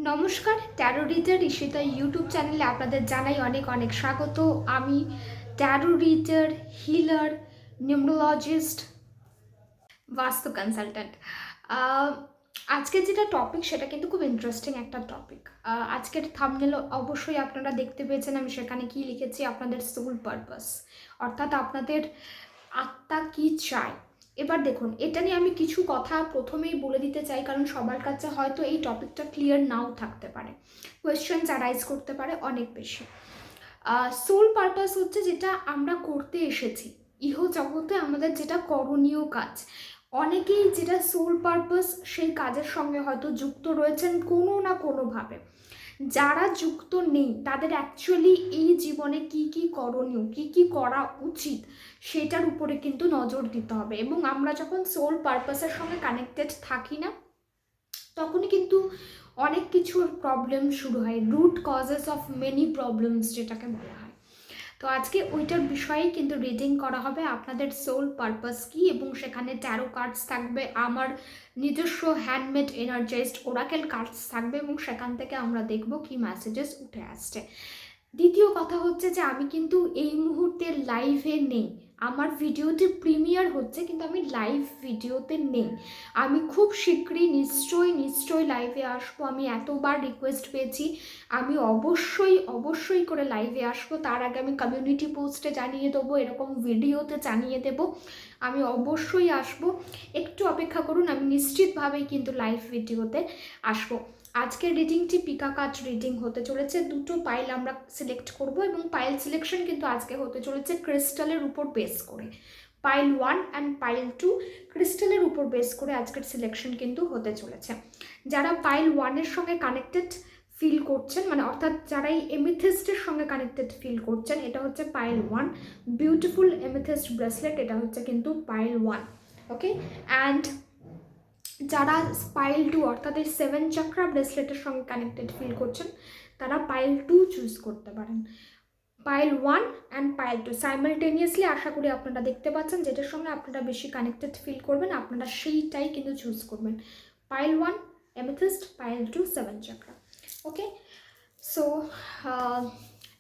নমস্কার, taro reader Ishita YouTube চ্যানেলে আপনাদের জানাই অনেক অনেক স্বাগত। আমি ট্যারো রিডার, হিলার, নিউমরোলজিস্ট, বাস্তু কনসালট্যান্ট। আজকের যেটা টপিক সেটা কিন্তু খুব ইন্টারেস্টিং একটা টপিক। আজকের থাম্বনেল অবশ্যই আপনারা দেখতে পেয়েছেন, আমি সেখানে কি লিখেছি, আপনাদের সোল পারপাস, অর্থাৎ আপনাদের আত্মা কি চায়। এবার দেখুন, এটা নিয়ে আমি কিছু কথা প্রথমেই বলে দিতে চাই, কারণ সবার কাছে হয়তো এই টপিকটা ক্লিয়ার নাও থাকতে পারে, কোয়েশ্চেনস অ্যারাইজ করতে পারে অনেক বেশি। সোল পারপাস হচ্ছে যেটা আমরা করতে এসেছি ইহ জগতে, আমাদের যেটা করণীয় কাজ। অনেকেই যেটা সোল পারপাস সেই কাজের সঙ্গে হয়তো যুক্ত রয়েছেন কোনো না কোনোভাবে। যারা যুক্ত নেই তাদের অ্যাকচুয়ালি এই জীবনে কি কি করণীয়, কি কি করা উচিত সেটার উপরে কিন্তু নজর দিতে হবে। এবং আমরা যখন সোল পারপাসের সঙ্গে কানেক্টেড থাকি না, তখনই কিন্তু অনেক কিছুর প্রবলেম শুরু হয়, root causes of many problems যেটাকে বলা হয়। তো আজকে ওইটার বিষয়েই কিন্তু রিডিং করা হবে, আপনাদের সোল পারপাস কি, এবং সেখানে ট্যারো কার্ডস থাকবে, আমার নিজস্ব হ্যান্ডমেড এনার্জাইজড ওরাকেল কার্ডস থাকবে, এবং সেখান থেকে আমরা দেখব কি মেসেজেস উঠে আসছে। দ্বিতীয় কথা হচ্ছে যে আমি কিন্তু এই মুহূর্তে লাইভে নেই, আমার ভিডিওটি প্রিমিয়ার হচ্ছে কিন্তু আমি লাইভ ভিডিওতে নেই। আমি খুব শীঘ্রই নিশ্চয়ই লাইভে আসবো। আমি এতবার রিকোয়েস্ট পেয়েছি, আমি অবশ্যই করে লাইভে আসবো। তার আগে আমি কমিউনিটি পোস্টে জানিয়ে দেবো, এরকম ভিডিওতে জানিয়ে দেবো, আমি অবশ্যই আসবো। একটু অপেক্ষা করুন, আমি নিশ্চিতভাবেই কিন্তু লাইভ ভিডিওতে আসবো। আজকের রিডিংটি পিকা কার্ড রিডিং হতে চলেছে, দুটো পাইল আমরা সিলেক্ট করব, এবং পাইল সিলেকশন কিন্তু আজকে হতে চলেছে ক্রিস্টালের উপর বেস করে। পাইল 1 অ্যান্ড পাইল 2 ক্রিস্টালের উপর বেস করে আজকের সিলেকশন কিন্তু হতে চলেছে। যারা পাইল 1-এর সঙ্গে কানেক্টেড ফিল করছেন, মানে অর্থাৎ যারা এই এমিথিস্টের সঙ্গে কানেক্টেড ফিল করছেন, এটা হচ্ছে পাইল 1, বিউটিফুল এমিথিস্ট ব্রেসলেট, এটা হচ্ছে কিন্তু পাইল 1। ওকে, অ্যান্ড যারা পাইল 2 অর্থাৎ এই 7 চাকরা ব্রেসলেটের সঙ্গে কানেক্টেড ফিল করছেন, তারা পাইল 2 চুজ করতে পারেন। পাইল 1 অ্যান্ড পাইল 2 সাইমালটেনিয়াসলি আশা করি আপনারা দেখতে পাচ্ছেন, যেটার সঙ্গে আপনারা বেশি কানেক্টেড ফিল করবেন আপনারা সেইটাই কিন্তু চুজ করবেন। Pile 1 amethyst, pile 2 7 চাকরা। ওকে, সো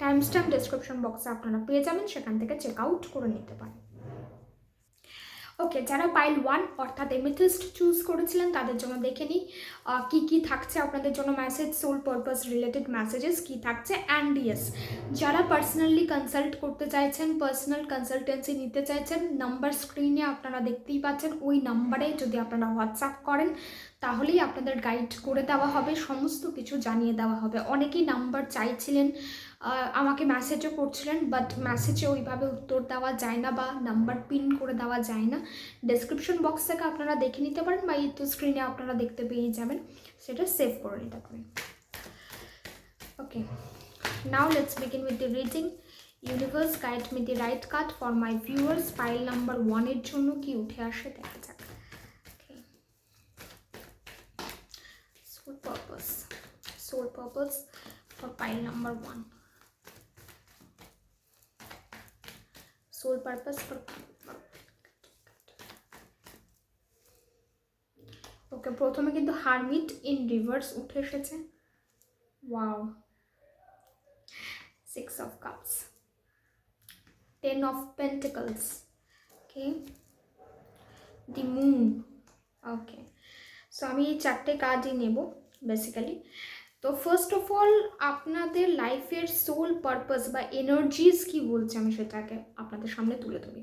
টাইম স্ট্যাম্প ডেসক্রিপশন বক্সে আপনারা পেয়ে যাবেন, সেখান থেকে চেক আউট করে নিতে পারেন। ওকে, যারা পাইল 1 অর্থাৎ এমেথিস্ট চুজ করেছিলেন তাদের জন্য দেখে নিই কী কী থাকছে আপনাদের জন্য message, soul purpose related messages কী থাকছে। অ্যান্ড ইয়েস, যারা পার্সোনালি কনসাল্ট করতে চাইছেন, পার্সোনাল কনসালটেন্সি নিতে চাইছেন, নাম্বার স্ক্রিনে আপনারা দেখতেই পাচ্ছেন, ওই নাম্বারে যদি আপনারা হোয়াটসঅ্যাপ করেন তাহলেই আপনাদের গাইড করে দেওয়া হবে, সমস্ত কিছু জানিয়ে দেওয়া হবে। অনেকেই নাম্বার চাইছিলেন, আমাকে মেসেজও করছিলেন, বাট মেসেজে ওইভাবে উত্তর দেওয়া যায় না বা নাম্বার পিন করে দেওয়া যায় না। ডেসক্রিপশন বক্স থেকে আপনারা দেখে নিতে পারেন, বা এই তো স্ক্রিনে আপনারা দেখতে পেয়ে যাবেন, সেটা সেভ করে নিতে পারেন। Okay, now let's begin with the reading. Universe guide me the right card for my viewers. Pile number 1-এর জন্য কি উঠে আসে দেখা যাক। Soul purpose for pile number 1. Soul purpose for, okay, প্রথমে কিন্তু হারমিট ইন রিভার্স উঠে এসেছে। Wow, 6 of cups, 10 of pentacles, okay, the moon. Okay, so আমি এই 4টে কার্ডই নেব বেসিক্যালি। তো ফার্স্ট অফ অল আপনাদের লাইফের সোল পারপাস বা এনার্জিস কি বলছে আমি সেটাকে আপনাদের সামনে তুলে ধরি।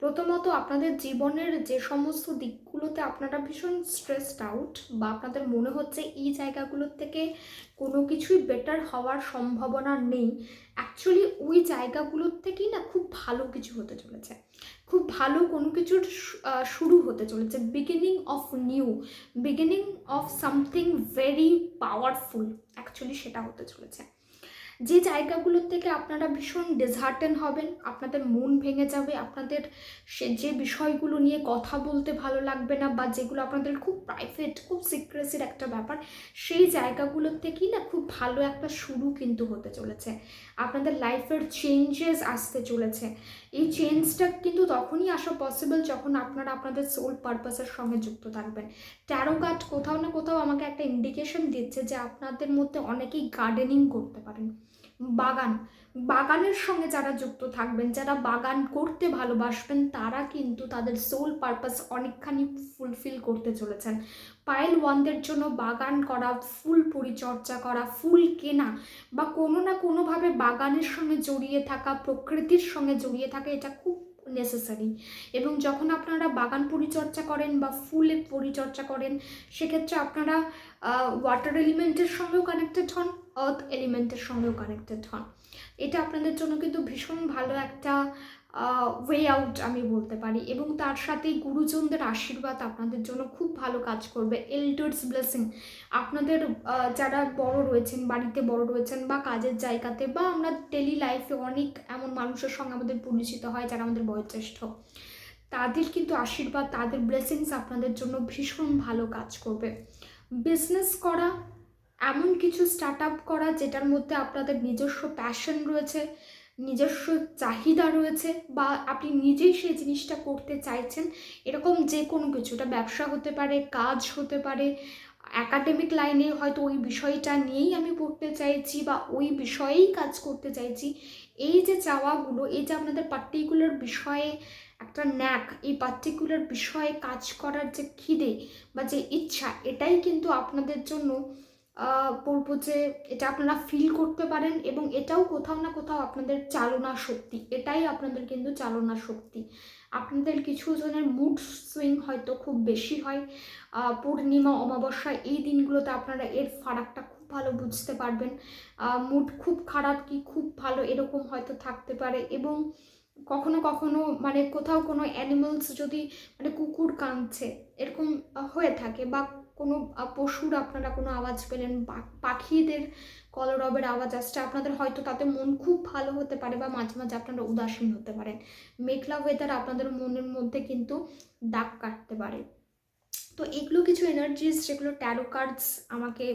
প্রথমত, আপনাদের জীবনের যে সমস্ত দিকগুলোতে আপনারা ভীষণ স্ট্রেসড আউট, বা আপনাদের মনে হচ্ছে এই জায়গাগুলোর থেকে কোনো কিছুই বেটার হওয়ার সম্ভাবনা নেই, অ্যাকচুয়ালি ওই জায়গাগুলোর থেকেই না খুব ভালো কিছু হতে চলেছে, খুব ভালো কোনো কিছুর শুরু হতে চলেছে, beginning of new, beginning of something very powerful, actually সেটা হতে চলেছে। যে জায়গাগুলোর থেকে আপনারা ভীষণ ডিসহার্টেন হবেন, আপনাদের মন ভেঙে যাবে, আপনাদের যে বিষয়গুলো নিয়ে কথা বলতে ভালো লাগবে না, বা যেগুলো আপনাদের খুব প্রাইভেট, খুব সিক্রেসির একটা ব্যাপার, সেই জায়গাগুলোর থেকেই না খুব ভালো একটা শুরু কিন্তু হতে চলেছে। আপনাদের লাইফের চেঞ্জেস আসতে চলেছে। এই চেঞ্জটা কিন্তু তখনই আসা পসিবল যখন আপনারা আপনাদের সোল পারপাসের সঙ্গে যুক্ত থাকবেন। ট্যারো কার্ড কোথাও না কোথাও আমাকে একটা ইন্ডিকেশন দিচ্ছে যে আপনাদের মধ্যে অনেকেই গার্ডেনিং করতে পারেন, বাগান, বাগানের সঙ্গে যারা যুক্ত থাকবেন, যারা বাগান করতে ভালোবাসবেন, তারা কিন্তু তাদের সোল পারপাস অনেকখানি ফুলফিল করতে চলেছেন। পাইল ওয়ানদের জন্য বাগান করা, ফুল পরিচর্যা করা, ফুল কেনা, বা কোনো না কোনোভাবে বাগানের সঙ্গে জড়িয়ে থাকা, প্রকৃতির সঙ্গে জড়িয়ে থাকা, এটা খুব নেসেসারি। এবং যখন আপনারা বাগান পরিচর্যা করেন বা ফুলের পরিচর্যা করেন, সেক্ষেত্রে আপনারা ওয়াটার এলিমেন্টের সঙ্গেও কানেক্টেড হন, আর্থ এলিমেন্টের সঙ্গেও কানেক্টেড হন। এটা আপনাদের জন্য কিন্তু ভীষণ ভালো একটা ওয়ে আউট আমি বলতে পারি। এবং তার সাথেই গুরুজনদের আশীর্বাদ আপনাদের জন্য খুব ভালো কাজ করবে। এল্ডার্স ব্লেসিং, আপনাদের যারা বড় রয়েছেন, বাড়িতে বড় রয়েছেন, বা কাজের জায়গাতে, বা আমরা ডেলি লাইফে অনেক এমন মানুষের সঙ্গে আমাদের পরিচিত হয় যারা আমাদের বয়োজ্যেষ্ঠ, তাদের কিন্তু আশীর্বাদ, তাদের ব্লেসিংস আপনাদের জন্য ভীষণ ভালো কাজ করবে। বিজনেস করা, এমন কিছু স্টার্ট আপ করা যেটার মধ্যে আপনাদের নিজস্ব প্যাশন রয়েছে, নিজস্ব চাহিদা রয়েছে, বা আপনি নিজেই সেই জিনিসটা করতে চাইছেন, এরকম যে কোনো কিছু, এটা ব্যবসা হতে পারে, কাজ হতে পারে, অ্যাকাডেমিক লাইনে হয়তো ওই বিষয়টা নিয়েই আমি পড়তে চাইছি বা ওই বিষয়েই কাজ করতে চাইছি। এই যে চাওয়াগুলো, এই যে আপনাদের পার্টিকুলার বিষয়ে একটা ন্যাক, এই পার্টিকুলার বিষয়ে কাজ করার যে খিদে বা যে ইচ্ছা, এটাই কিন্তু আপনাদের জন্য বলবো যে এটা আপনারা ফিল করতে পারেন। এবং এটাও কোথাও না কোথাও আপনাদের চালনা শক্তি, এটাই আপনাদের কিন্তু চালনা শক্তি। আপনাদের কিছু জনের মুড সুইং হয়তো খুব বেশি হয়, পূর্ণিমা, অমাবস্যা, এই দিনগুলোতে আপনারা এর ফারাকটা খুব ভালো বুঝতে পারবেন। মুড খুব খারাপ কি খুব ভালো এরকম হয়তো থাকতে পারে। এবং কখনো কখনো মানে কোথাও কোনো অ্যানিমালস যদি, মানে কুকুর কাঁদছে এরকম হয়ে থাকে, বা কোনো পশুর আপনারা কোনো আওয়াজ পেলেন, পাখিদের কলরবের আওয়াজ আসছে, আপনাদের হয়তো তাতে মন খুব ভালো হতে পারে, বা মাঝে মাঝে আপনারা উদাসীন হতে পারেন। মেঘলা ওয়েদার আপনাদের মনের মধ্যে কিন্তু দাগ কাটতে পারে। তো এগুলো কিছু এনার্জিস যেগুলো ট্যারো কার্ডস আমাকে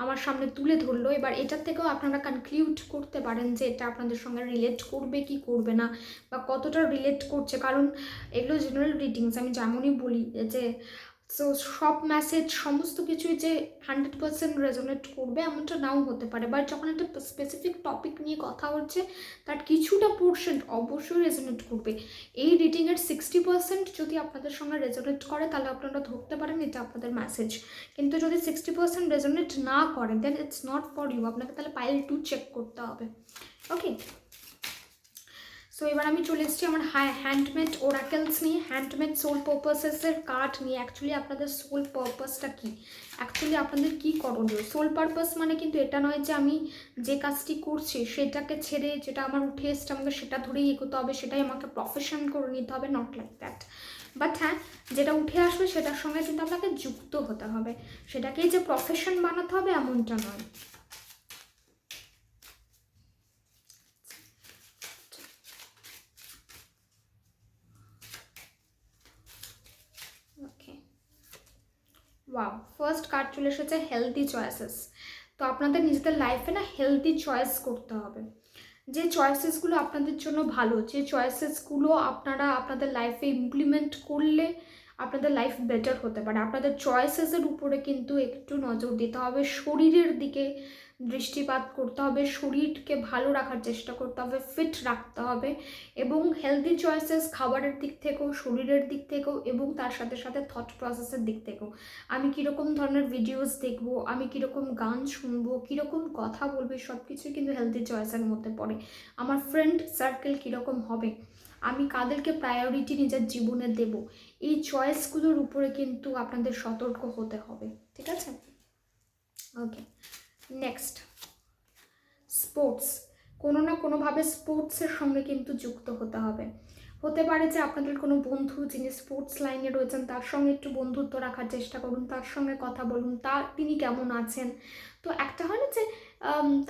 আমার সামনে তুলে ধরলো। এবার এটার থেকেও আপনারা কনক্লুড করতে পারেন যে এটা আপনাদের সঙ্গে রিলেট করবে কি করবে না, বা কতটা রিলেট করছে। কারণ এগুলো জেনারেল রিডিংস, আমি যেমনই বলি যে সো সব মেসেজ সমস্ত কিছুই যে 100% রেজোনেট করবে এমনটা নাও হতে পারে। বাট যখন একটা স্পেসিফিক টপিক নিয়ে কথা হচ্ছে, তার কিছুটা পোর্শন অবশ্যই রেজোনেট করবে। এই রিডিংয়ের 60% যদি আপনাদের সঙ্গে রেজোনেট করে, তাহলে আপনারা ধরতে পারেন এটা আপনাদের মেসেজ। কিন্তু যদি 60% রেজোনেট না করে, দেন ইটস নট ফর ইউ, আপনাকে তাহলে পাইল 2 চেক করতে হবে। ওকে, সো এবার আমি চলে এসেছি আমার হ্যান্ডমেড ওরাকেলস নিয়ে, হ্যান্ডমেড সোল পারপাসেসের কার্ড নিয়ে। অ্যাকচুয়ালি আপনাদের সোল পারপাসটা কী, অ্যাকচুয়ালি আপনাদের কী করণীয়। সোল পারপাস মানে কিন্তু এটা নয় যে আমি যে কাজটি করছি সেটাকে ছেড়ে, যেটা আমার উঠে এসছে আমাকে সেটা ধরেই এগোতে হবে, সেটাই আমাকে প্রফেশন করে নিতে হবে, নট লাইক দ্যাট। বাট হ্যাঁ, যেটা উঠে আসবে সেটার সঙ্গে কিন্তু আপনাকে যুক্ত হতে হবে, সেটাকেই যে প্রফেশন বানাতে হবে এমনটা নয়। ওকে, ওয়াও, ফার্স্ট কার্ড চলে এসেছে হেলদি চয়েসেস। তো আপনাদের নিজেদের লাইফে না হেলদি চয়েস করতে হবে। যে চয়েসেসগুলো আপনাদের জন্য ভালো, যে চয়েসেসগুলো আপনারা আপনাদের লাইফে ইমপ্লিমেন্ট করলে আপনাদের লাইফ বেটার হতে পারে, আপনাদের চয়েসেসের উপরে কিন্তু একটু নজর দিতে হবে, শরীরের দিকে দৃষ্টিপাত করতে হবে, শরীরকে ভালো রাখার চেষ্টা করতে হবে, ফিট রাখতে হবে। এবং হেলদি চয়েসেস খাবারের দিক থেকেও, শরীরের দিক থেকেও, এবং তার সাথে সাথে থট প্রসেসের দিক থেকেও। আমি কীরকম ধরনের ভিডিওস দেখবো, আমি কীরকম গান শুনবো, কীরকম কথা বলবো, সব কিছুই কিন্তু হেলদি চয়েসের মধ্যে পড়ে। আমার ফ্রেন্ড সার্কেল কীরকম হবে, আমি কাদেরকে প্রায়োরিটি নিজের জীবনে দেব, এই চয়েসগুলোর উপরে কিন্তু আপনাদের সতর্ক হতে হবে। ঠিক আছে, ওকে। নেক্সট, স্পোর্টস, কোনো না কোনোভাবে স্পোর্টসের সঙ্গে কিন্তু যুক্ত হতে হবে। হতে পারে যে আপনাদের কোনো বন্ধু যিনি স্পোর্টস লাইনে রয়েছেন তার সঙ্গে একটু বন্ধুত্ব রাখার চেষ্টা করুন, তার সঙ্গে কথা বলুন, তিনি কেমন আছেন। তো একটা হয় না যে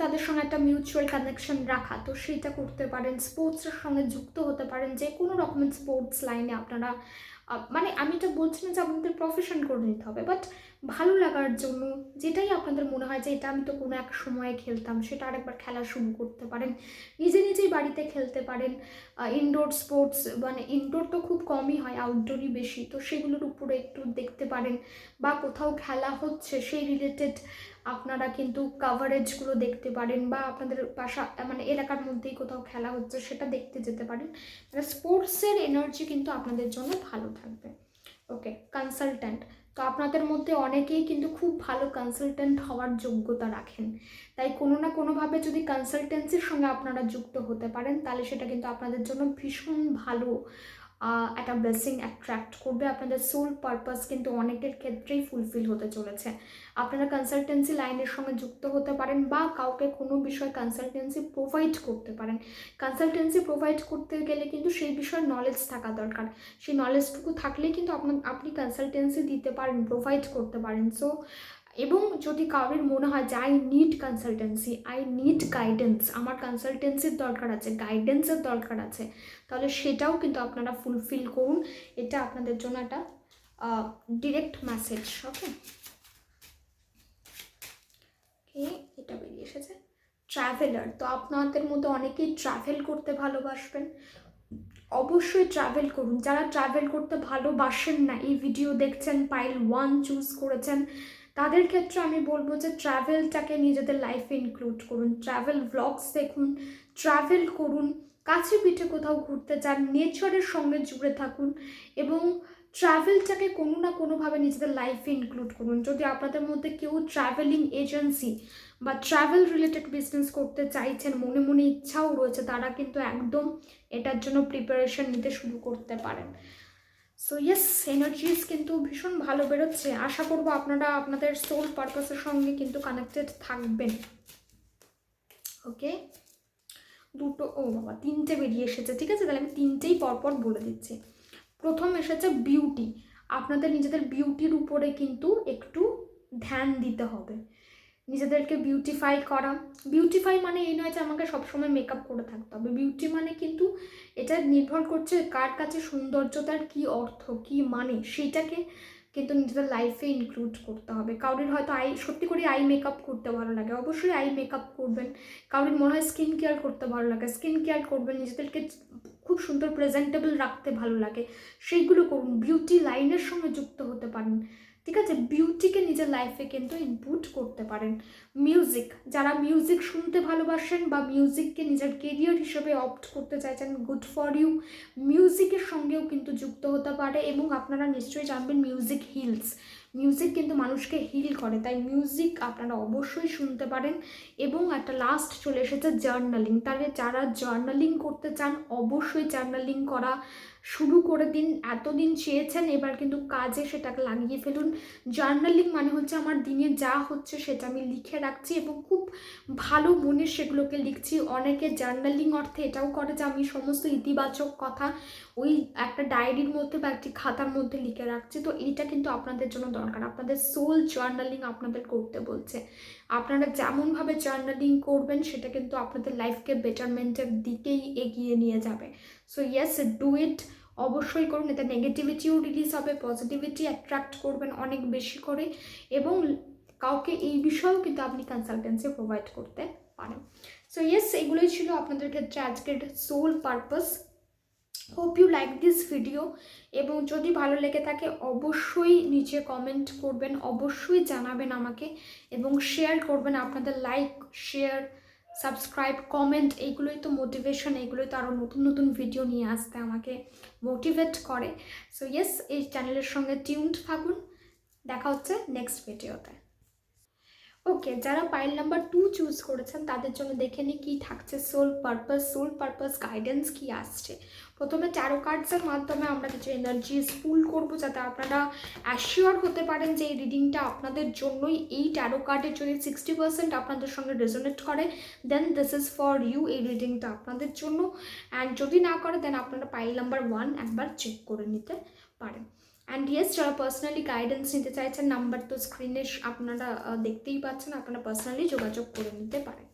তাদের সঙ্গে একটা মিউচুয়াল কানেকশন রাখা, তো সেইটা করতে পারেন। স্পোর্টসের সঙ্গে যুক্ত হতে পারেন, যে কোনো রকমের স্পোর্টস লাইনে আপনারা মানে আমি এটা বলছি না যে আপনাদের প্রফেশন করে নিতে হবে, বাট ভালো লাগার জন্য যেটাই আপনাদের মনে হয় যে এটা আমি তো কোনো এক সময়ে খেলতাম, সেটা আরেকবার খেলা শুরু করতে পারেন। নিজে নিজেই বাড়িতে খেলতে পারেন। ইনডোর স্পোর্টস, মানে ইনডোর তো খুব কমই হয়, আউটডোরই বেশি, তো সেগুলোর উপরে একটু দেখতে পারেন। বা কোথাও খেলা হচ্ছে সেই রিলেটেড আপনারা কিন্তু কাভারেজগুলো দেখতে পারেন, বা আপনাদের মানে এলাকার মধ্যেই কোথাও খেলা হচ্ছে সেটা দেখতে যেতে পারেন। মানে স্পোর্টসের এনার্জি কিন্তু আপনাদের জন্য ভালো থাকবে। ওকে, কনসালট্যান্ট, তো আপনাদের মধ্যে অনেকেই কিন্তু খুব ভালো কনসালট্যান্ট হওয়ার যোগ্যতা রাখেন, তাই কোনো না কোনোভাবে যদি কনসালটেন্সির সঙ্গে আপনারা যুক্ত হতে পারেন তাহলে সেটা কিন্তু আপনাদের জন্য ভীষণ ভালো একটা ব্লেসিং অ্যাট্রাক্ট করবে। আপনাদের সোল পারপাস কিন্তু অনেকের ক্ষেত্রেই ফুলফিল হতে চলেছে। আপনারা কনসালটেন্সি লাইনের সঙ্গে যুক্ত হতে পারেন, বা কাউকে কোনো বিষয় কনসালটেন্সি প্রোভাইড করতে পারেন। কনসালটেন্সি প্রোভাইড করতে গেলে কিন্তু সেই বিষয়ে নলেজ থাকা দরকার, সেই নলেজটুকু থাকলেই কিন্তু আপনি কনসালটেন্সি দিতে পারেন, প্রোভাইড করতে পারেন। সো এবং যদি কারোর মনে হয় যে I need consultancy, I need guidance, আমার কনসালটেন্সির দরকার আছে, গাইডেন্সের দরকার আছে, তাহলে সেটাও কিন্তু আপনারা ফুলফিল করুন। এটা আপনাদের জন্য একটা ডিরেক্ট মেসেজ। ওকে, এটা বেরিয়ে এসেছে ট্রাভেলার, তো আপনাদের মধ্যে অনেকেই ট্রাভেল করতে ভালোবাসবেন। অবশ্যই ট্রাভেল করুন। যারা ট্রাভেল করতে ভালোবাসেন না, এই ভিডিও দেখছেন, পাইল 1 চুজ করেছেন, তাদের ক্ষেত্রে আমি বলবো যে ট্রাভেলটাকে নিজেদের লাইফে ইনক্লুড করুন। ট্রাভেল ভ্লগস দেখুন, ট্রাভেল করুন, কাছে পিঠে কোথাও ঘুরতে যান, নেচারের সঙ্গে জুড়ে থাকুন এবং ট্রাভেলটাকে কোনো না কোনোভাবে নিজেদের লাইফে ইনক্লুড করুন। যদি আপনাদের মধ্যে কেউ ট্রাভেলিং এজেন্সি বা ট্রাভেল রিলেটেড বিজনেস করতে চাইছেন, মনে মনে ইচ্ছাও রয়েছে, তারা কিন্তু একদম এটার জন্য প্রিপারেশন নিতে শুরু করতে পারেন। সো ইয়েস, এনার্জিস কিন্তু ভীষণ ভালো বেরোচ্ছে। আশা করবো আপনারা আপনাদের সোল পারপাসের সঙ্গে কিন্তু কানেক্টেড থাকবেন। ওকে, দুটো, ও বাবা, 3টে বেরিয়ে এসেছে। ঠিক আছে, তাহলে আমি 3টেই পরপর বলে দিচ্ছি। প্রথম এসেছে বিউটি। আপনাদের নিজেদের বিউটির উপরে কিন্তু একটু ধ্যান দিতে হবে, নিজেদেরকে বিউটিফাই করা। বিউটিফাই মানে এই নয় যে আমাকে সবসময় মেকআপ করে থাকতে হবে। বিউটি মানে কিন্তু এটা নির্ভর করছে কার কাছে সৌন্দর্যতার কি অর্থ, কি মানে, সেইটাকে কিন্তু নিজেদের লাইফে ইনক্লুড করতে হবে। কারোর হয়তো সত্যি করে আই মেকআপ করতে ভালো লাগে, অবশ্যই আই মেকআপ করবেন। কারোর মনে হয় স্কিন কেয়ার করতে ভালো লাগে, স্কিন কেয়ার করবেন। নিজেদেরকে খুব সুন্দর প্রেজেন্টেবল রাখতে ভালো লাগে, সেইগুলো করুন। বিউটি লাইনের সঙ্গে যুক্ত হতে পারেন। ঠিক আছে, বিউটিকে নিজের লাইফে কিন্তু ইনপুট করতে পারেন। মিউজিক, যারা মিউজিক শুনতে ভালোবাসেন বা মিউজিককে নিজের কেরিয়ার হিসেবে অপ্ট করতে চাইছেন, গুড ফর ইউ। মিউজিকের সঙ্গেও কিন্তু যুক্ত হতে পারে এবং আপনারা নিশ্চয়ই জানবেন মিউজিক হিলস। মিউজিক কিন্তু মানুষকে হিল করে, তাই মিউজিক আপনারা অবশ্যই শুনতে পারেন। এবং একটা লাস্ট চলে এসেছে জার্নালিং, তাহলে যারা জার্নালিং করতে চান অবশ্যই জার্নালিং করা শুরু করে দিন। এতদিন চেয়েছেন, এবার কিন্তু কাজে সেটাকে লাগিয়ে ফেলুন। জার্নালিং মানে হচ্ছে আমার দিনে যা হচ্ছে সেটা আমি লিখে রাখছি এবং খুব ভালো মনে সেগুলোকে লিখছি। অনেকে জার্নালিং অর্থে এটাও করে যে আমি সমস্ত ইতিবাচক কথা ওই একটা ডায়েরির মধ্যে বা একটি খাতার মধ্যে লিখে রাখছি। তো এইটা কিন্তু আপনাদের জন্য দরকার, আপনাদের সোল জার্নালিং আপনাদের করতে বলছে। আপনারা যেমনভাবে জার্নালিং করবেন সেটা কিন্তু আপনাদের লাইফকে বেটারমেন্টের দিকেই এগিয়ে নিয়ে যাবে। সো ইয়েস, ডু ইট, অবশ্যই করুন। এতে নেগেটিভিটিও রিলিজ হবে, পজিটিভিটি অ্যাট্রাক্ট করবেন অনেক বেশি করে, এবং কাউকে এই বিষয়েও কিন্তু আপনি কনসালটেন্সি প্রোভাইড করতে পারেন। সো ইয়েস, এগুলোই ছিল আপনাদের ক্ষেত্রে আজকের soul purpose. Hope you like this video, এবং যদি ভালো লেগে থাকে অবশ্যই নিচে কমেন্ট করবেন, অবশ্যই জানাবেন আমাকে, এবং শেয়ার করবেন। আপনাদের লাইক, শেয়ার, সাবস্ক্রাইব, কমেন্ট, এইগুলোই তো মোটিভেশন, এইগুলোই তো আরও নতুন নতুন ভিডিও নিয়ে আসতে আমাকে মোটিভেট করে। সো ইয়েস, এই চ্যানেলের সঙ্গে টিউনড থাকুন। দেখা হচ্ছে নেক্সট ভিডিওতে। ওকে, যারা পাইল নাম্বার 2 চুজ করেছেন তাদের জন্য দেখে নিই কী থাকছে soul purpose. Soul purpose guidance কী আসছে। প্রথমে ট্যারো কার্ডসের মাধ্যমে আমরা কিছু এনার্জিস পুল করবো, যাতে আপনারা অ্যাসিওর হতে পারেন যে এই রিডিংটা আপনাদের জন্যই। এই ট্যারো কার্ডের যদি 60% আপনাদের সঙ্গে রেজোনেট করে, দেন দিস ইজ ফর ইউ, এই রিডিংটা আপনাদের জন্য। অ্যান্ড যদি না করে, দেন আপনারা পাইল নাম্বার 1 একবার চেক করে নিতে পারেন। অ্যান্ড ইয়েস, যারা পার্সোনালি গাইডেন্স নিতে চাইছেন, নাম্বার তো স্ক্রিনে আপনারা দেখতেই পাচ্ছেন, আপনারা পার্সোনালি যোগাযোগ করে নিতে পারেন।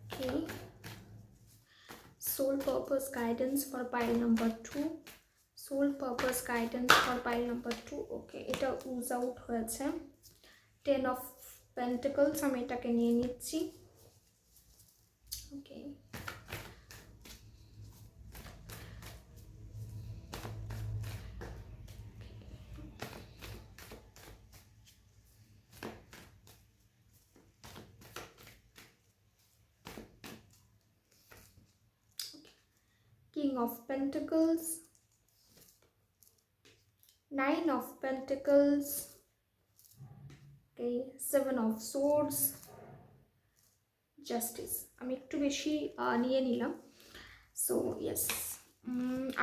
Okay, soul purpose guidance for pile number 2, soul purpose guidance for pile number 2। Okay, এটা উজ আউট হয়েছে 10 অফ পেন্টিকলস, আমি এটাকে নিয়ে নিচ্ছি। ওকে, King of Pentacles, 9 of Pentacles, okay, 7 of Swords, Justice। আমি একটু বেশি নিয়ে নিলাম। সো ইয়েস,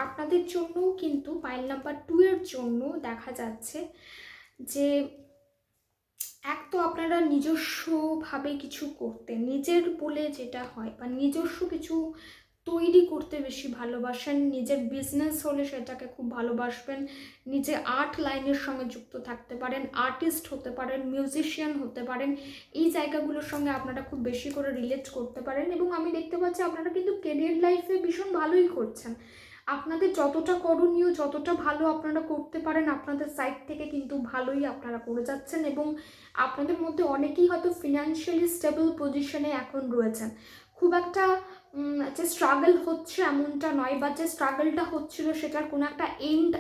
আপনাদের জন্য কিন্তু পাইল নাম্বার 2 এর জন্য দেখা যাচ্ছে যে এক তো আপনারা নিজস্বভাবে কিছু করতে, নিজের বলে যেটা হয় বা নিজস্ব কিছু তৈরি করতে বেশি ভালোবাসেন। নিজের বিজনেস হলে সেটাকে খুব ভালোবাসবেন। নিজে আর্ট লাইনের সঙ্গে যুক্ত থাকতে পারেন, আর্টিস্ট হতে পারেন, মিউজিশিয়ান হতে পারেন। এই জায়গাগুলোর সঙ্গে আপনারা খুব বেশি করে রিলেট করতে পারেন। এবং আমি দেখতে পাচ্ছি আপনারা কিন্তু কেরিয়ার লাইফে ভীষণ ভালোই করছেন। আপনাদের যতটা করণীয়, যতটা ভালো আপনারা করতে পারেন, আপনাদের সাইড থেকে কিন্তু ভালোই আপনারা করে যাচ্ছেন। এবং আপনাদের মধ্যে অনেকেই হয়তো ফিনান্সিয়ালি স্টেবল পজিশনে এখন রয়েছেন। খুব একটা যে স্ট্রাগল হচ্ছে এমনটা নয়, বা যে স্ট্রাগলটা হচ্ছিল সেটার কোনো একটা এন্ড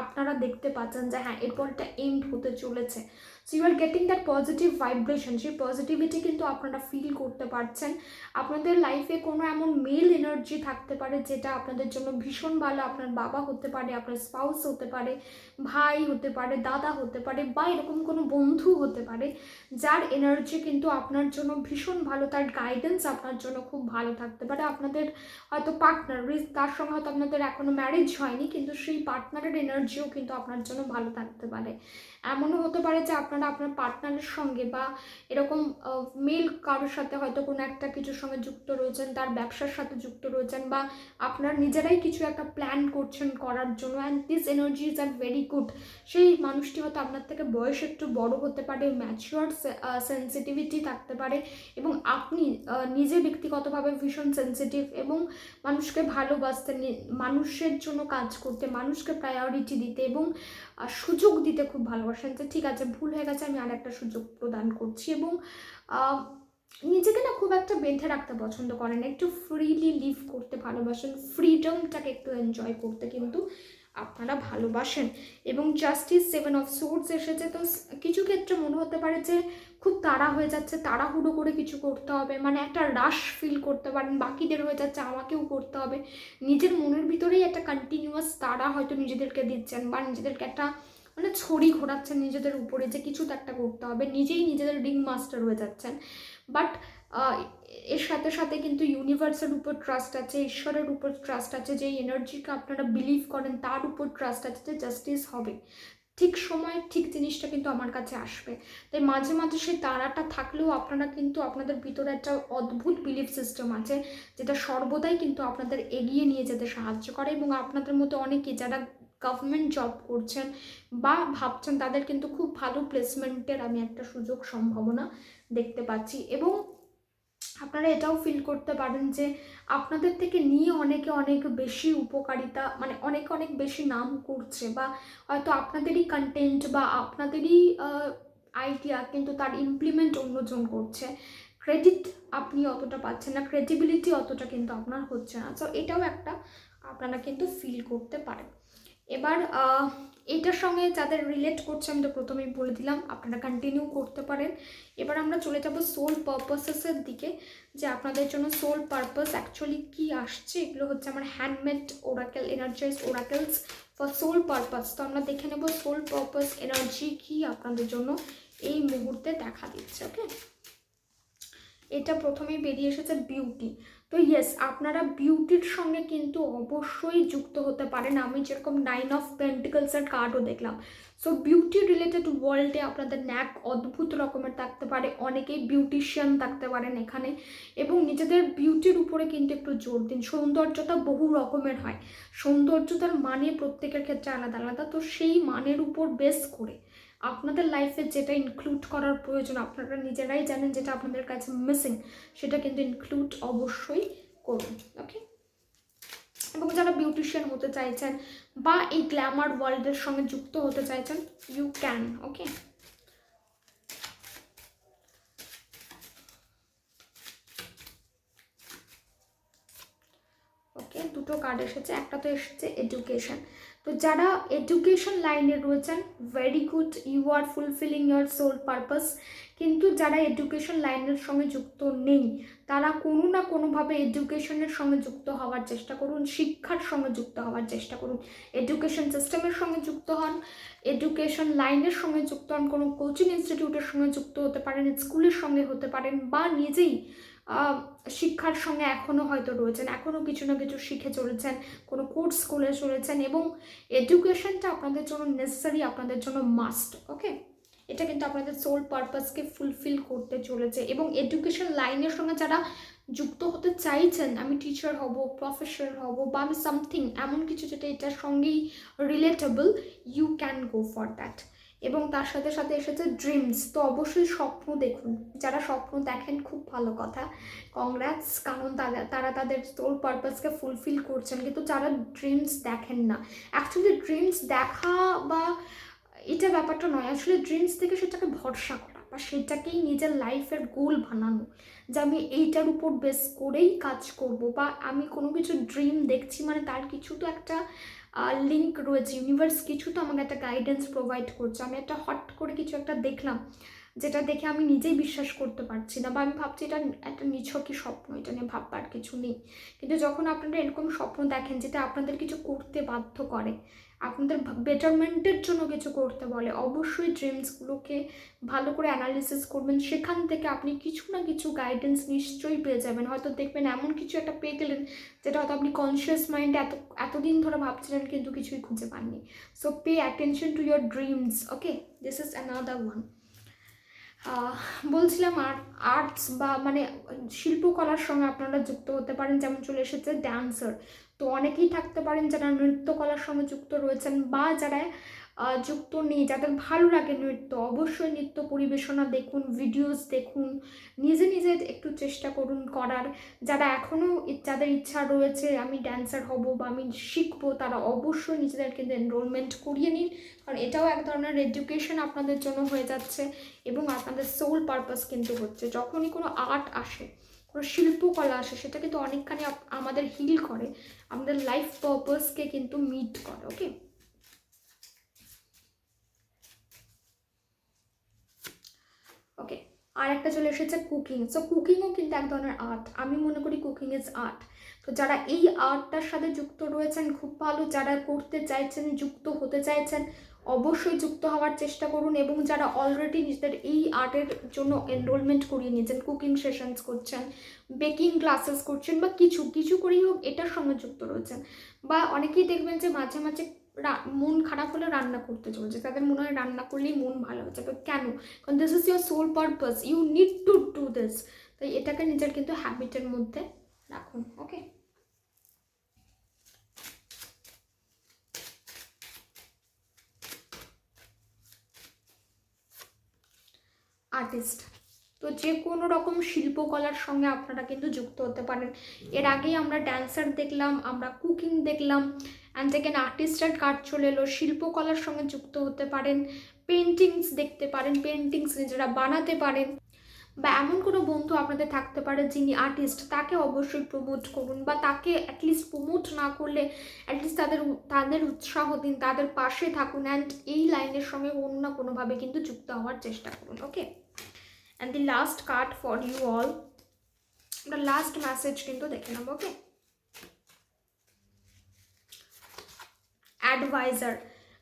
আপনারা দেখতে পাচ্ছেন যে হ্যাঁ এরপর একটা এন্ড হতে চলেছে। So you are getting that positive vibration, সেই পজিটিভিটি কিন্তু আপনারা ফিল করতে পারছেন। আপনাদের লাইফে কোনো এমন মেল এনার্জি থাকতে পারে যেটা আপনাদের জন্য ভীষণ ভালো। আপনার বাবা হতে পারে, আপনার স্পাউস হতে পারে, ভাই হতে পারে, দাদা হতে পারে, বা এরকম কোনো বন্ধু হতে পারে যার এনার্জি কিন্তু আপনার জন্য ভীষণ ভালো, তার গাইডেন্স আপনার জন্য খুব ভালো থাকতে পারে। আপনাদের হয়তো পার্টনার, তার সঙ্গে হয়তো আপনাদের এখনো ম্যারেজ হয়নি, কিন্তু সেই পার্টনারের এনার্জিও কিন্তু আপনার জন্য ভালো থাকতে পারে। এমনও হতে পারে যে আপনারা আপনার পার্টনারের সঙ্গে বা এরকম মেল কারোর সাথে হয়তো কোনো একটা কিছুর সঙ্গে যুক্ত রয়েছেন, তার ব্যবসার সাথে যুক্ত রয়েছেন, বা আপনারা নিজেরাই কিছু একটা প্ল্যান করছেন করার জন্য। And this এনার্জিজ are very good. সেই মানুষটি হয়তো আপনার থেকে বয়স একটু বড় হতে পারে, ম্যাচিওর সেন্সিটিভিটি থাকতে পারে, এবং আপনি নিজে ব্যক্তিগতভাবে ভীষণ সেন্সিটিভ এবং মানুষকে ভালোবাসতে, মানুষের জন্য কাজ করতে, মানুষকে প্রায়োরিটি দিতে এবং সুযোগ দিতে খুব ভালোবাসেন। যে ঠিক আছে, ভুল হয়ে গেছে, আমি আর একটা সুযোগ প্রদান করছি। এবং নিজেকে না খুব একটা বেঁধে রাখতে পছন্দ করেন, একটু ফ্রিলি লিভ করতে ভালোবাসেন, ফ্রিডমটাকে একটু এনজয় করতে কিন্তু আপনারা ভালোবাসেন। এবং জাস্টিস, 7 অফ সোর্ডস এসেছে। তো কিছু ক্ষেত্রে মনে হতে পারে যে খুব তাড়া হয়ে যাচ্ছে, তাড়াহুড়ো করে কিছু করতে হবে, মানে একটা রাশ ফিল করতে পারেন, বাকিদের হয়ে যাচ্ছে আমাকেও করতে হবে। নিজের মনের ভিতরেই একটা কন্টিনিউয়াস তাড়া হয়তো নিজেদেরকে দিচ্ছেন, বা নিজেদেরকে একটা মানে ছড়ি ঘোরাচ্ছেন নিজেদের উপরে যে কিছু তো একটা করতে হবে, নিজেই নিজেদের রিং মাস্টার হয়ে যাচ্ছেন। বাট এর সাথে সাথে কিন্তু ইউনিভার্সের উপর ট্রাস্ট আছে, ঈশ্বরের উপর ট্রাস্ট আছে, যে এনার্জিকে আপনারা বিলিভ করেন তার উপর ট্রাস্ট আছে যে জাস্টিস হবে, ঠিক সময়ে ঠিক জিনিসটা কিন্তু আমার কাছে আসবে। তাই মাঝে মাঝে সেই তাড়াটা থাকলেও আপনারা কিন্তু আপনাদের ভিতরে একটা অদ্ভুত বিলিফ সিস্টেম আছে যেটা সর্বদাই কিন্তু আপনাদের এগিয়ে নিয়ে যেতে সাহায্য করে। এবং আপনাদের মতো অনেকে যারা গভর্নমেন্ট জব করছেন বা ভাবছেন, তাদের কিন্তু খুব ভালো প্লেসমেন্টের আমি একটা সুযোগ সম্ভাবনা দেখতে পাচ্ছি। এবং আপনারা এটাও ফিল করতে পারেন যে আপনাদের থেকে নিয়ে অনেকে অনেক বেশি উপকারিতা, মানে অনেক অনেক বেশি নাম করছে, বা হয়তো আপনাদেরই কন্টেন্ট বা আপনাদেরই আইডিয়া কিন্তু তার ইমপ্লিমেন্ট অন্যজন করছে। ক্রেডিট আপনি অতটা পাচ্ছেন না, ক্রেডিবিলিটি অতটা কিন্তু আপনার হচ্ছে না। সো এটাও একটা আপনারা কিন্তু ফিল করতে পারেন। এবার এটার সঙ্গে যাদের রিলেট করছে আমি তো প্রথমেই বলে দিলাম, আপনারা কন্টিনিউ করতে পারেন। এবার আমরা চলে যাব সোল পারপাসেসের দিকে, যে আপনাদের জন্য সোল পারপাস অ্যাকচুয়ালি কী আসছে। এগুলো হচ্ছে আমার handmade oracle energize oracles for soul purpose. তো আমরা দেখে নেব সোল পারপাস এনার্জি কি আপনাদের জন্য এই মুহূর্তে দেখা দিচ্ছে। ওকে, এটা প্রথমেই বেরিয়ে এসেছে বিউটি। তো তো ইয়েস, আপনারা বিউটির সঙ্গে কিন্তু অবশ্যই যুক্ত হতে পারেন। আমি যেরকম 9 অফ পেন্টিকলসের কার্ডও দেখলাম। সো বিউটি রিলেটেড ওয়ার্ল্ডে আপনাদের ন্যাক অদ্ভুত রকমের থাকতে পারে, অনেকেই বিউটিশিয়ান থাকতে পারেন এখানে, এবং নিজেদের বিউটির উপরে কিন্তু একটু জোর দিন। সৌন্দর্যতা বহু রকমের হয়, সৌন্দর্যতার মানে প্রত্যেকের ক্ষেত্রে আলাদা আলাদা। তো সেই মানের উপর বেস করে আপনাদের লাইফে যেটা ইনক্লুড করার প্রয়োজন, আপনারা নিজেরাই জানেন যেটা আপনাদের কাছে মিসিং, সেটা কিন্তু ইনক্লুড অবশ্যই করুন। ওকে, এবং যারা বিউটিশিয়ান হতে চাইছেন বা এই গ্ল্যামার ওয়ার্ল্ডের সঙ্গে যুক্ত হতে চাইছেন, ইউ ক্যান। ওকে, ওকে, দুটো কার্ড এসেছে। একটা তো এসেছে এডুকেশন। তো যারা এডুকেশন লাইনে রয়েছেন, very good, you are fulfilling your soul purpose. কিন্তু যারা এডুকেশন লাইনের সঙ্গে যুক্ত নেই, তারা কোনো না কোনোভাবে এডুকেশনের সঙ্গে যুক্ত হওয়ার চেষ্টা করুন, শিক্ষার সঙ্গে যুক্ত হওয়ার চেষ্টা করুন। এডুকেশন সিস্টেমের সঙ্গে যুক্ত হন, এডুকেশন লাইনের সঙ্গে যুক্ত হন, কোনো কোচিং ইনস্টিটিউটের সঙ্গে যুক্ত হতে পারেন, স্কুলের সঙ্গে হতে পারেন, বা নিজেই শিক্ষার সঙ্গে এখনও হয়তো রয়েছেন, এখনও কিছু না কিছু শিখে চলেছেন, কোনো কোর্স করে চলেছেন, এবং এডুকেশনটা আপনাদের জন্য নেসেসারি, আপনাদের জন্য মাস্ট। ওকে, এটা কিন্তু আপনাদের সোল পারপাসকে ফুলফিল করতে চলেছে। এবং এডুকেশন লাইনের সঙ্গে যারা যুক্ত হতে চাইছেন, আমি টিচার হব, প্রফেসর হব, বা আমি সামথিং এমন কিছু যেটা এটার সঙ্গেই relatable, you can go for that. এবং তার সাথে সাথে এসেছে ড্রিমস। তো অবশ্যই স্বপ্ন দেখুন, যারা স্বপ্ন দেখেন খুব ভালো কথা, কংগ্রাটস, কারণ তারা তাদের সোল পারপাসকে ফুলফিল করছেন। কিন্তু যারা ড্রিমস দেখেন না, অ্যাকচুয়ালি ড্রিমস দেখা বা এটা ব্যাপারটা নয়, আসলে ড্রিমস থেকে সেটাকে ভরসা করা বা সেটাকেই নিজের লাইফের গোল বানানো, যে আমি এইটার উপর বেস করেই কাজ করব, বা আমি কোনো কিছু ড্রিম দেখছি মানে তার কিছু তো একটা লিঙ্ক রয়েছে, ইউনিভার্স কিছু তো আমাকে একটা গাইডেন্স প্রোভাইড করছে। আমি একটা হট করে কিছু একটা দেখলাম, যেটা দেখে আমি নিজেই বিশ্বাস করতে পারছি না, বা আমি ভাবছি এটা একটা নিছকই স্বপ্ন, এটা নিয়ে ভাববার কিছু নেই। কিন্তু যখন আপনারা এরকম স্বপ্ন দেখেন যেটা আপনাদের কিছু করতে বাধ্য করে, আপনাদের বেটারমেন্টের জন্য কিছু করতে বলে, অবশ্যই ড্রিমসগুলোকে ভালো করে অ্যানালিসিস করবেন। সেখান থেকে আপনি কিছু না কিছু গাইডেন্স নিশ্চয়ই পেয়ে যাবেন। হয়তো দেখবেন এমন কিছু একটা পেয়ে গেলেন যেটা হয়তো আপনি কনসিয়াস মাইন্ডে এতদিন ধরে ভাবছিলেন কিন্তু কিছুই খুঁজে পাননি। So pay attention to your dreams. Okay, this is another one. বলছিলাম আর্টস বা মানে শিল্পকলার সঙ্গে আপনারা যুক্ত হতে পারেন, যেমন চলে এসেছে ড্যান্সার। তো অনেকেই থাকতে পারেন যারা নৃত্যকলার সঙ্গে যুক্ত রয়েছেন, বা যারা যুক্ত নেই, যাদের ভালো লাগে নৃত্য, অবশ্যই নৃত্য পরিবেশনা দেখুন, ভিডিওস দেখুন, নিজে নিজে একটু চেষ্টা করুন করার। যারা এখনও যাদের ইচ্ছা রয়েছে আমি ড্যান্সার হব বা আমি শিখবো, তারা অবশ্যই নিজেদের কিন্তু এনরোলমেন্ট করিয়ে নিন, কারণ এটাও এক ধরনের এডুকেশন আপনাদের জন্য হয়ে যাচ্ছে, এবং আপনাদের সোল পারপাস কিন্তু হচ্ছে। যখনই কোনো আর্ট আসে, কোনো শিল্পকলা আসে, সেটা কিন্তু অনেকখানি আমাদের হিল করে, আমাদের লাইফ পারপাসকে কিন্তু মিট করে। ওকে, ওকে, আর একটা চলে এসেছে কুকিং। সো কুকিংও কিন্তু এক ধরনের আর্ট, আমি মনে করি কুকিং ইজ আর্ট। তো যারা এই আর্টটার সাথে যুক্ত রয়েছেন খুব ভালো, যারা করতে চাইছেন, যুক্ত হতে চাইছেন, অবশ্যই যুক্ত হওয়ার চেষ্টা করুন। এবং যারা অলরেডি নিজেদের এই আর্টের জন্য এনরোলমেন্ট করিয়ে নিয়েছেন, কুকিং সেশনস করছেন, বেকিং ক্লাসেস করছেন, বা কিছু কিছু করেই হোক এটার সঙ্গে যুক্ত রয়েছেন, বা অনেকেই দেখবেন যে মাঝে মাঝে মন খারাপ হলে রান্না করতে চলছে, তাদের মনে হয় রান্না করলেই মন ভালো হয়ে যাবে। কেন? কারণ this is your soul purpose, you need to do this. তাই এটাকে নিজের কিন্তু হ্যাবিটের মধ্যে রাখুন। Okay, artist. তো যে কোনো রকম শিল্পকলার সঙ্গে আপনারা কিন্তু যুক্ত হতে পারেন। এর আগেই আমরা ড্যান্সার দেখলাম, আমরা কুকিং দেখলাম, অ্যান্ড সেকেন্ড আর্টিস্টের কার্ড চলে এলো। শিল্পকলার সঙ্গে যুক্ত হতে পারেন, পেন্টিংস দেখতে পারেন, পেন্টিংস নিজেরা বানাতে পারেন, বা এমন কোনো বন্ধু আপনাদের থাকতে পারে যিনি আর্টিস্ট, তাকে অবশ্যই প্রমোট করুন, বা তাকে অ্যাটলিস্ট প্রমোট না করলে অ্যাটলিস্ট তাদের উৎসাহ দিন, তাদের পাশে থাকুন, অ্যান্ড এই লাইনের সঙ্গে কোনো না কোনোভাবে কিন্তু যুক্ত হওয়ার চেষ্টা করুন। Okay, and the last card for you all, আমরা লাস্ট মেসেজ কিন্তু দেখে নেব। Okay, advisor.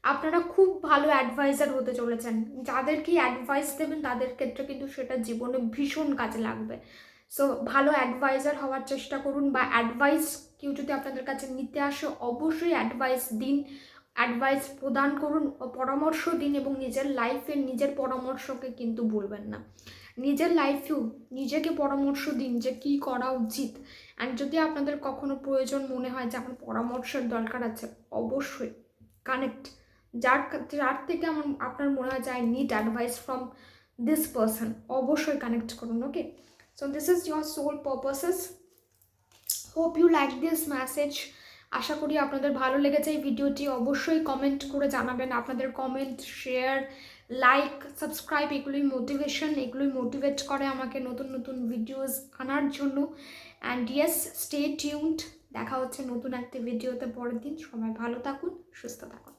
আপনারা খুব ভালো অ্যাডভাইজার হতে চলেছেন, যাদেরকে অ্যাডভাইস দেবেন তাদের ক্ষেত্রে কিন্তু সেটা জীবনে ভীষণ কাজে লাগবে। সো ভালো অ্যাডভাইজার হওয়ার চেষ্টা করুন, বা অ্যাডভাইস কেউ যদি আপনাদের কাছে নিতে আসে অবশ্যই অ্যাডভাইস দিন, অ্যাডভাইস প্রদান করুন ও পরামর্শ দিন, এবং নিজের লাইফের নিজের পরামর্শকে কিন্তু ভুলবেন না। নিজের লাইফেও নিজেকে পরামর্শ দিন যে কী করা উচিত। অ্যান্ড যদি আপনাদের কখনো প্রয়োজন মনে হয় যে আমার পরামর্শের দরকার আছে, অবশ্যই কানেক্ট, যার যার থেকে আপনার মনে হয় যে I need advice from this person, অবশ্যই কানেক্ট করুন। Okay, so this is your soul purposes. Hope you like this message. আশা করি আপনাদের ভালো লেগেছে এই ভিডিওটি। অবশ্যই কমেন্ট করে জানাবেন। আপনাদের কমেন্ট, শেয়ার, লাইক, সাবস্ক্রাইব এগুলোই মোটিভেশন, এগুলোই মোটিভেট করে আমাকে নতুন নতুন ভিডিওস আনার জন্য। And yes, stay tuned. দেখা হচ্ছে নতুন একটা ভিডিওতে পরের দিন। সবাই ভালো থাকুন, সুস্থ থাকুন।